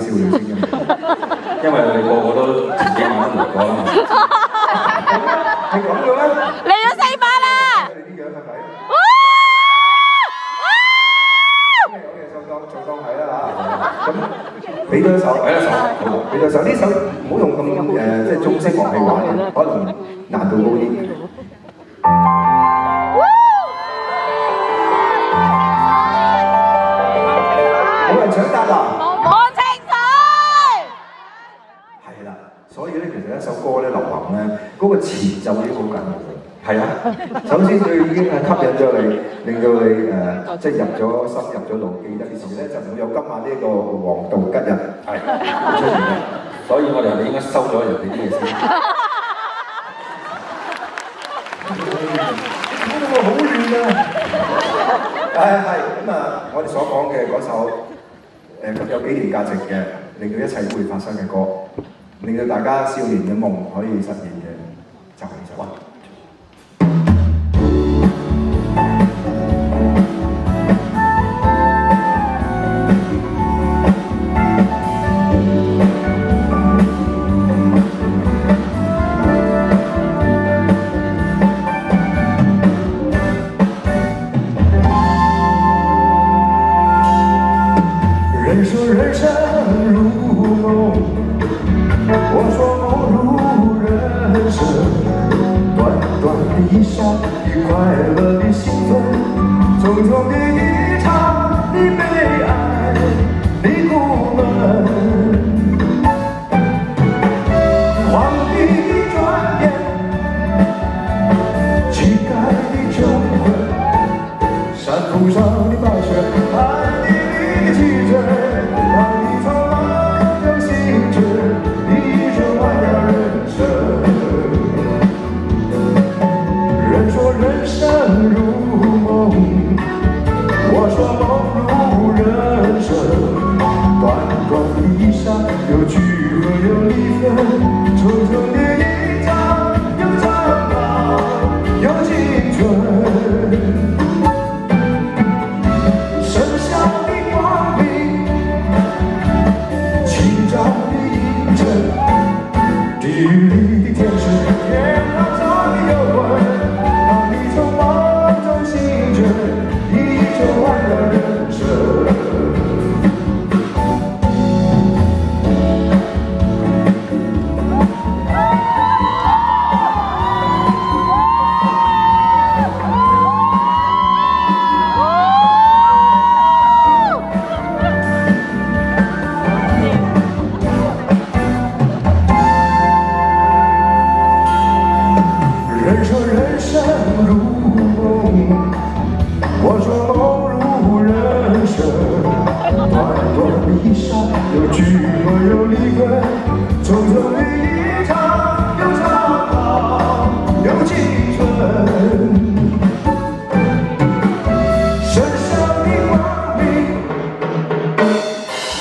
笑你先嘅，因為你個個都前幾晚都嚟過啦。係咁嘅咩？嚟咗4把啦！你啲樣係咪？哇！就當係啦嚇。咁俾咗一首，好，俾咗首呢首唔好用咁即係中式樂器玩，可能難度高啲。冇人搶答啦！我清楚。係啦，所以咧其實一首歌咧流行咧，嗰個前奏已經好緊要嘅。係啊，首先佢已經係吸引咗你，令到你即係入咗心入咗腦，記得嘅時咧就唔會有今晚呢個黃道吉日係出現嘅。所以我哋係咪應該收咗人哋啲嘢先？搞到我好亂啊！係咁啊！我哋所講嘅嗰首咁有紀念價值嘅，令到一切都會發生嘅歌，令到大家少年嘅夢可以實現嘅，就係呢首。人说人生如梦，我说梦如人生。短短的一刹，一快乐的兴奋，匆匆的一场的悲哀的苦闷。皇帝的转眼，乞丐的穷困，山峰上的白雪，海底里的奇珍。人生如夢，我說夢如人生。短短的一剎，有聚合有離分，匆匆的一場，有長跑，有青春。盛夏的光明，清朝的陰沉，地獄裡的天使，天堂上的幽魂。從夢中醒着，你走完了人生。人說人生如夢，我說夢如人生。短短的一剎，有聚合有離分，匆匆的一場，有長跑，有青春。盛夏的光明，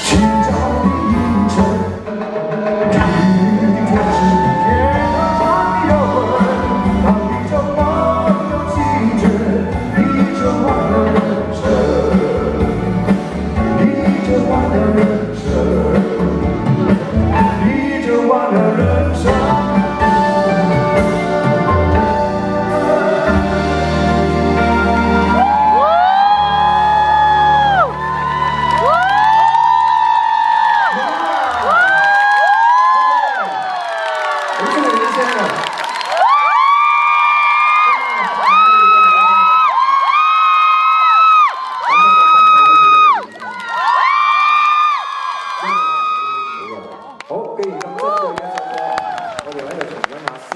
清朝的陰沉，地獄的天使，天堂上的幽魂。當你從夢中醒着，你走完了人生，你走完了人生，你走完了人生。好中意呢聲啊！好，既然咁珍貴嘅一首歌，我哋喺度重溫下先。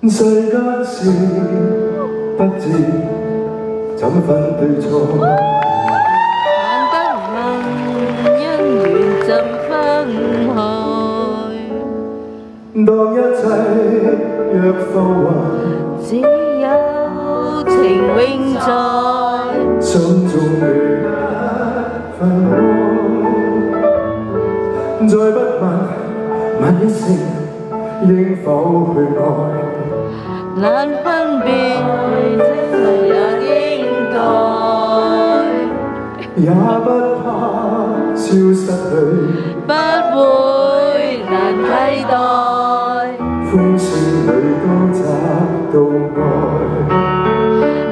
世間事不知怎分對錯，難得問姻緣怎分開，當一切若浮雲，只有情永在。心中的一份愛，再不問一聲，應否去愛？難分別，也應該，也不怕消失裏，不會難替代。風聲裏都找到愛。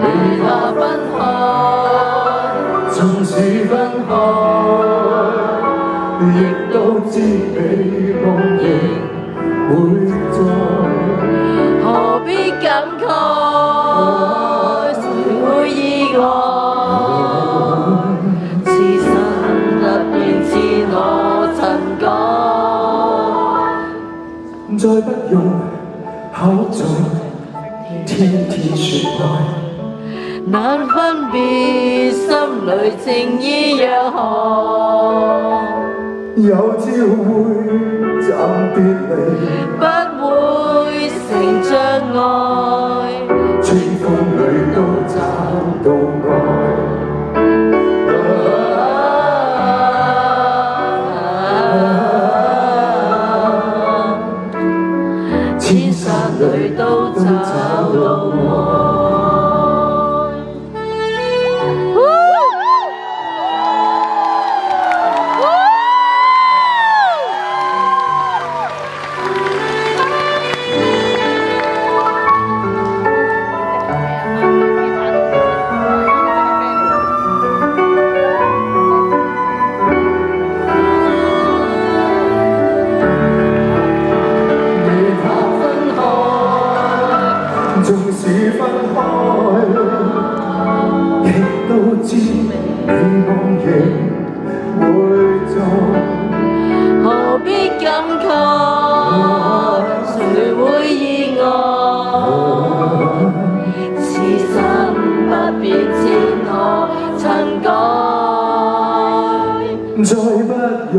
哪怕分開，縱使分開，亦都知美夢亦會在。何必感慨？誰會意外？此生不變，自我曾改。再不用口中天天說愛。難分別，心裏情意若何？有朝會暫別離，不會成障礙。清風裏都找到愛。千山裏都找到愛。縱使分開，亦都知美夢亦會在。何必感慨？誰會意外？此生不變，自我曾改。再不用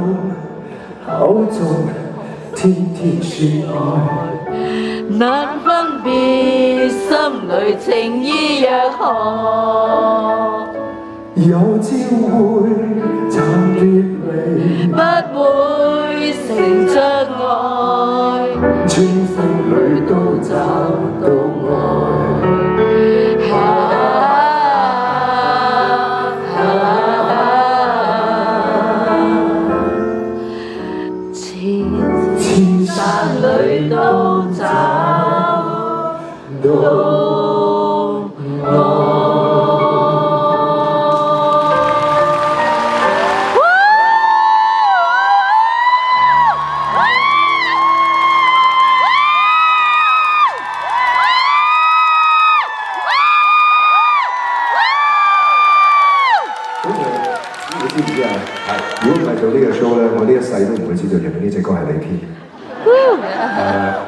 口中天天說愛。難分別，心裏情意若何？有朝會暫別離，不會成障礙。清風裏都找到愛。千山裏都找到。你知唔知啊？如果唔係做呢個 show 咧，我呢一世都唔會知道原來呢隻歌係你編。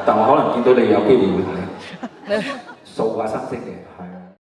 但我可能見到你有機會會睇，數下心聲嘅。係。